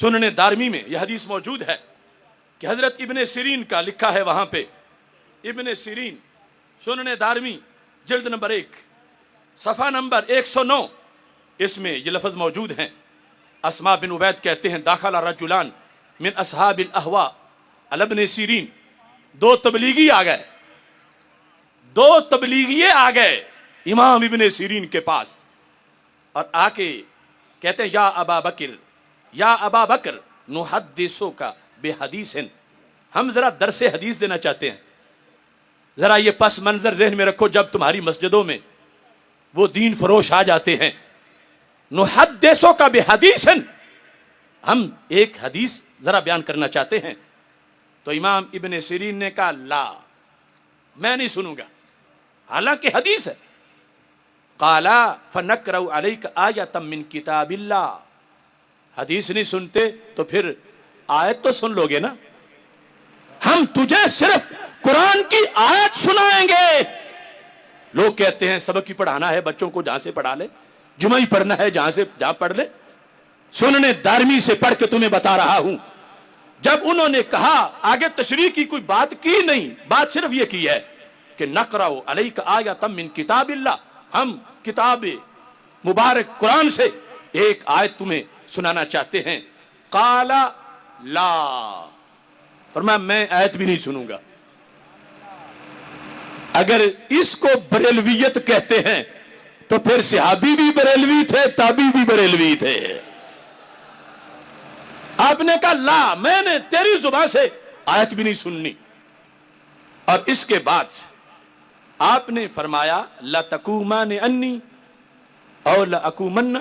سنن دارمی میں یہ حدیث موجود ہے کہ حضرت ابن سیرین کا لکھا ہے وہاں پہ، ابن سیرین سنن دارمی جلد نمبر 1 صفحہ نمبر 109، اس میں یہ لفظ موجود ہیں۔ اسما بن عبید کہتے ہیں داخل رجلان من اصحاب الاہواء علی ابن سیرین، دو تبلیغی آ گئے، دو تبلیغیے آ گئے امام ابن سیرین کے پاس، اور آ کے کہتے ہیں یا ابا بکر، یا ابا بکر نحدثک بحدیث، ہم ذرا درس حدیث دینا چاہتے ہیں۔ ذرا یہ پس منظر ذہن میں رکھو، جب تمہاری مسجدوں میں وہ دین فروش آ جاتے ہیں، نحدثک بحدیث، ہم ایک حدیث ذرا بیان کرنا چاہتے ہیں۔ تو امام ابن سیرین نے کہا لا، میں نہیں سنوں گا، حالانکہ حدیث ہے۔ قالا فنقرأ علیک آیۃ من کتاب اللہ، حدیث نہیں سنتے تو پھر آیت تو سن لوگے نا، ہم تجھے صرف قرآن کی آیت سنائیں گے۔ لوگ کہتے ہیں سبق ہی پڑھانا ہے بچوں کو، جہاں سے پڑھا لے، جمعہ ہی پڑھنا ہے جہاں پڑھ لے۔ سنن دارمی سے پڑھ کے تمہیں بتا رہا ہوں، جب انہوں نے کہا، آگے تشریح کی کوئی بات کی نہیں، بات صرف یہ کی ہے کہ نقرأ علیک آیۃ من کتاب اللہ، ہم کتاب مبارک قرآن سے ایک آیت تمہیں سنانا چاہتے ہیں۔ قال لا، فرمایا میں آیت بھی نہیں سنوں گا۔ اگر اس کو بریلویت کہتے ہیں تو پھر صحابی بھی بریلوی تھے، تابعی بھی بریلوی تھے۔ آپ نے کہا لا، میں نے تیری زبان سے آیت بھی نہیں سننی۔ اور اس کے بعد آپ نے فرمایا لَتَقُومَانِ أَنِّي اور لَأَقُومَنَّ،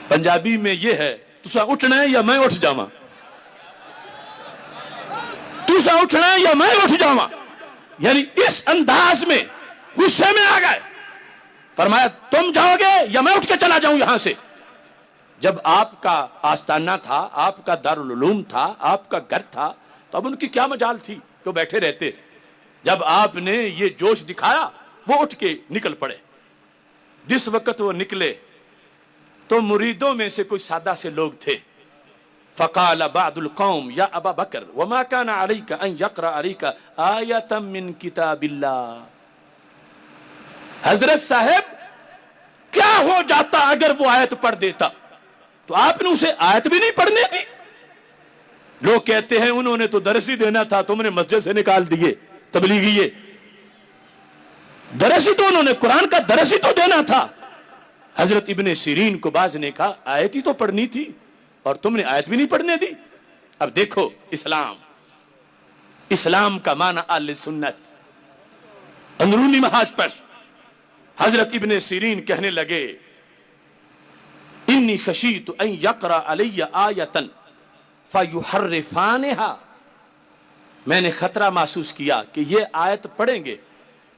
پنجابی میں یہ ہے تسا اٹھنا ہے یا میں اٹھ جاواں، تسا اٹھنا ہے یا میں اٹھ جاواں، یعنی اس انداز میں غصے میں آ گئے۔ فرمایا تم جاؤ گے یا میں اٹھ کے چلا جاؤں یہاں سے۔ جب آپ کا آستانہ تھا، آپ کا دارالعلوم تھا، آپ کا گھر تھا، تو اب ان کی کیا مجال تھی کہ بیٹھے رہتے۔ جب آپ نے یہ جوش دکھایا وہ اٹھ کے نکل پڑے۔ جس وقت وہ نکلے تو مریدوں میں سے کوئی سادہ سے لوگ تھے۔ فقال بعض القوم یا ابا بکر وما كان عليك ان يقرأ عليك آية من کتاب اللہ، حضرت صاحب کیا ہو جاتا اگر وہ آیت پڑھ دیتا؟ تو آپ نے اسے آیت بھی نہیں پڑھنے دی۔ لوگ کہتے ہیں انہوں نے تو درس ہی دینا تھا، تم نے مسجد سے نکال دیے تبلیغیے، درس ہی تو انہوں نے قرآن کا درس ہی تو دینا تھا۔ حضرت ابن سیرین کو بعض نے کہا آیت ہی تو پڑھنی تھی اور تم نے آیت بھی نہیں پڑھنے دی۔ اب دیکھو اسلام کا معنی اہل سنت، اندرونی محاذ پر حضرت ابن سیرین کہنے لگے انی خشیت ان یقرأ علی آیۃ فیحرفانہا، میں نے خطرہ محسوس کیا کہ یہ آیت پڑھیں گے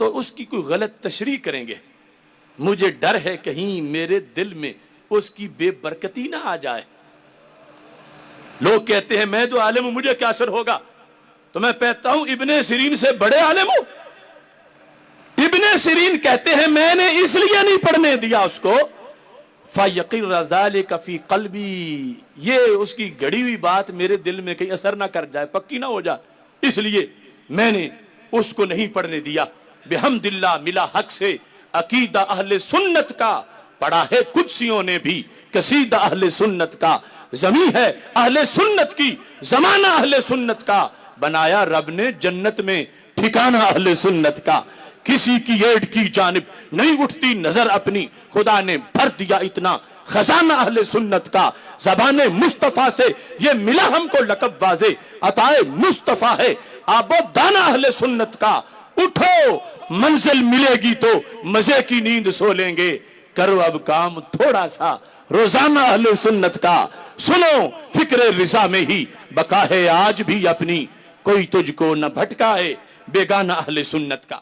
تو اس کی کوئی غلط تشریح کریں گے، مجھے ڈر ہے کہیں میرے دل میں اس کی بے برکتی نہ آ جائے۔ لوگ کہتے ہیں میں تو عالم ہوں، مجھے کیا اثر ہوگا؟ تو میں کہتا ہوں ابن سیرین سے بڑے عالم ہوں۔ ابن سیرین کہتے ہیں میں نے اس لیے نہیں پڑھنے دیا اس کو فَيَقِرَّ ذَلِكَ فِي قَلْبِي، یہ اس کی گڑی ہوئی بات میرے دل میں کہیں اثر نہ کر جائے، پکی نہ ہو جائے، اس لیے میں نے اس کو نہیں پڑھنے دیا۔ بحمد اللہ ملا حق سے عقیدہ اہل سنت کا، پڑھا ہے قدسیوں نے بھی قصیدہ اہل سنت کا، زمین ہے اہل سنت کی، زمانہ اہل سنت کا، بنایا رب نے جنت میں ٹھکانہ اہل سنت کا۔ کسی کی ایڈ کی جانب نہیں اٹھتی نظر اپنی، خدا نے بھر دیا اتنا خزانہ اہل سنت کا۔ زبان مصطفیٰ سے یہ ملا ہم کو لقب واضح، عطائے مصطفیٰ ہے آب و دانہ اہل سنت کا۔ اٹھو منزل ملے گی تو مزے کی نیند سو لیں گے، کرو اب کام تھوڑا سا روزانہ اہل سنت کا۔ سنو فکر رضا میں ہی بقا ہے آج بھی اپنی، کوئی تجھ کو نہ بھٹکائے بیگانہ اہل سنت کا۔